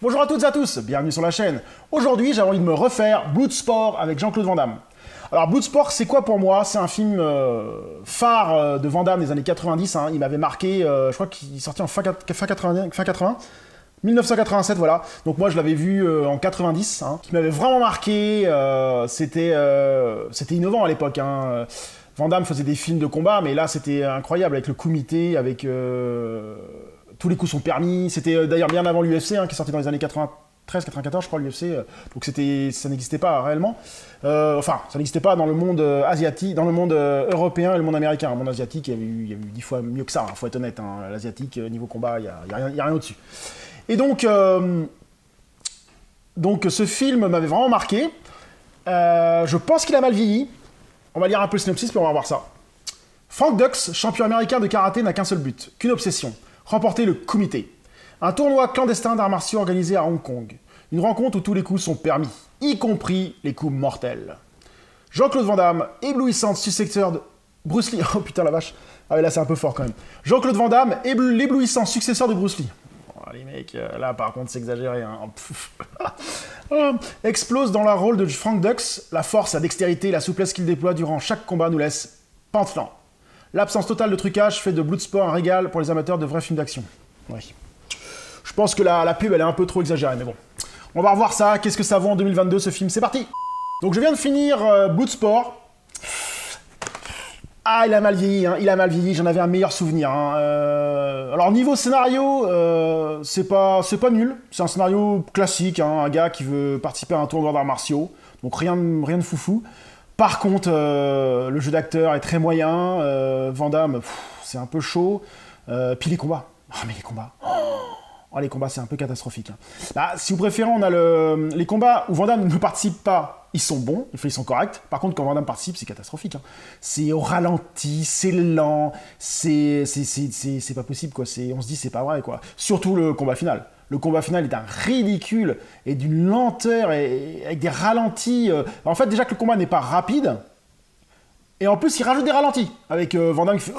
Bonjour à toutes et à tous, bienvenue sur la chaîne. Aujourd'hui, j'ai envie de me refaire Bloodsport avec Jean-Claude Van Damme. Alors Bloodsport, c'est quoi pour moi? C'est un film phare de Van Damme des années 90. Hein. Il m'avait marqué, je crois qu'il est sorti en fin 80, 1987, voilà. Donc moi, je l'avais vu en 90, hein, qui m'avait vraiment marqué. C'était innovant à l'époque. Hein. Van Damme faisait des films de combat, mais là, c'était incroyable avec le comité, avec... tous les coups sont permis. C'était d'ailleurs bien avant l'UFC, hein, qui est sorti dans les années 93-94, je crois, l'UFC. Donc ça n'existait pas réellement. Enfin, ça n'existait pas dans le monde asiatique, dans le monde européen et le monde américain. Le monde asiatique, il y a eu 10 fois mieux que ça, il faut être honnête. Hein. L'asiatique, niveau combat, il n'y a rien au-dessus. Et donc ce film m'avait vraiment marqué. Je pense qu'il a mal vieilli. On va lire un peu le synopsis, puis on va voir ça. Frank Dux, champion américain de karaté, n'a qu'un seul but, qu'une obsession. Remporter le comité. Un tournoi clandestin d'arts martiaux organisé à Hong Kong. Une rencontre où tous les coups sont permis, y compris les coups mortels. Jean-Claude Van Damme, éblouissant successeur de Bruce Lee. Oh putain la vache. Ah ouais, là c'est un peu fort quand même. Jean-Claude Van Damme, l'éblouissant successeur de Bruce Lee. Oh, les mecs, là par contre c'est exagéré. Hein. Explose dans le rôle de Frank Dux. La force, la dextérité, la souplesse qu'il déploie durant chaque combat nous laisse pantelant. L'absence totale de trucage fait de Bloodsport un régal pour les amateurs de vrais films d'action. Oui. Je pense que la pub, elle est un peu trop exagérée, mais bon. On va revoir ça. Qu'est-ce que ça vaut en 2022, ce film? C'est parti. Donc, je viens de finir Bloodsport. Ah, il a mal vieilli, hein. Il a mal vieilli. J'en avais un meilleur souvenir. Hein. Alors, niveau scénario, c'est pas nul. C'est un scénario classique. Hein. Un gars qui veut participer à un tournoi d'arts martiaux. Donc, rien de foufou. Par contre, le jeu d'acteur est très moyen, Van Damme, c'est un peu chaud, puis les combats. Ah mais les combats, les combats c'est un peu catastrophique. Hein. Bah, si vous préférez, on a les combats où Van Damme ne participe pas, ils sont bons, ils sont corrects. Par contre, quand Van Damme participe, c'est catastrophique. Hein. C'est au ralenti, c'est lent, c'est pas possible quoi. On se dit c'est pas vrai quoi. Surtout le combat final. Le combat final est d'un ridicule et d'une lenteur et avec des ralentis. En fait, déjà que le combat n'est pas rapide, et en plus, il rajoute des ralentis. Avec Van Damme qui fait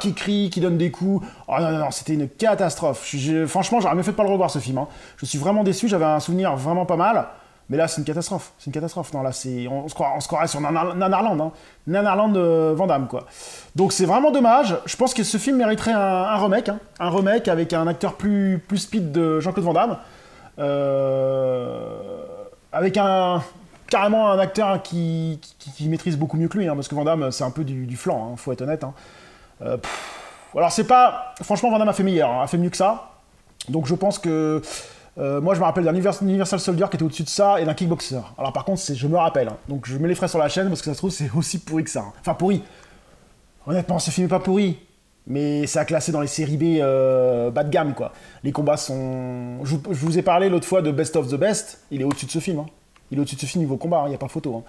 qui crie, qui donne des coups. Oh non, c'était une catastrophe. Franchement, j'aurais mieux fait de pas le revoir ce film. Hein. Je suis vraiment déçu, j'avais un souvenir vraiment pas mal. Mais là, c'est une catastrophe. C'est une catastrophe. Non, là, on se croirait sur Nanarland. Hein. Nanarland de Van Damme, quoi. Donc, c'est vraiment dommage. Je pense que ce film mériterait un remake. Hein. Un remake avec un acteur plus speed de Jean-Claude Van Damme. Avec carrément un acteur qui maîtrise beaucoup mieux que lui. Hein, parce que Van Damme, c'est un peu du flanc. Hein, faut être honnête. Hein. Alors, c'est pas... Franchement, Van Damme a fait meilleur. Hein, a fait mieux que ça. Donc, je pense que... moi, je me rappelle d'un Universal Soldier qui était au-dessus de ça et d'un Kickboxer. Alors, par contre, je me rappelle. Hein. Donc, je me les ferai sur la chaîne parce que ça se trouve, c'est aussi pourri que ça. Hein. Enfin, pourri. Honnêtement, ce film n'est pas pourri. Mais c'est à classer dans les séries B bas de gamme, quoi. Les combats sont... Je vous ai parlé l'autre fois de Best of the Best. Il est au-dessus de ce film. Hein. Il est au-dessus de ce film niveau combat. Il n'y a pas photo. Hein.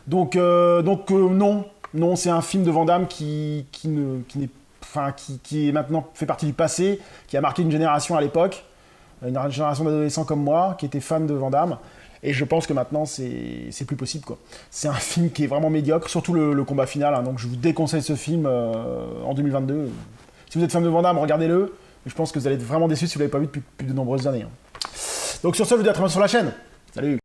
Donc non. Non, c'est un film de Van Damme qui est maintenant fait partie du passé, qui a marqué une génération à l'époque. Une génération d'adolescents comme moi qui étaient fans de Van Damme et je pense que maintenant c'est plus possible quoi. C'est un film qui est vraiment médiocre, surtout le combat final hein, donc je vous déconseille ce film en 2022. Si vous êtes fan de Van Damme, regardez-le, mais je pense que vous allez être vraiment déçus si vous l'avez pas vu depuis plus de nombreuses années. Hein. Donc sur ce, je vous dis à très bientôt sur la chaîne. Salut.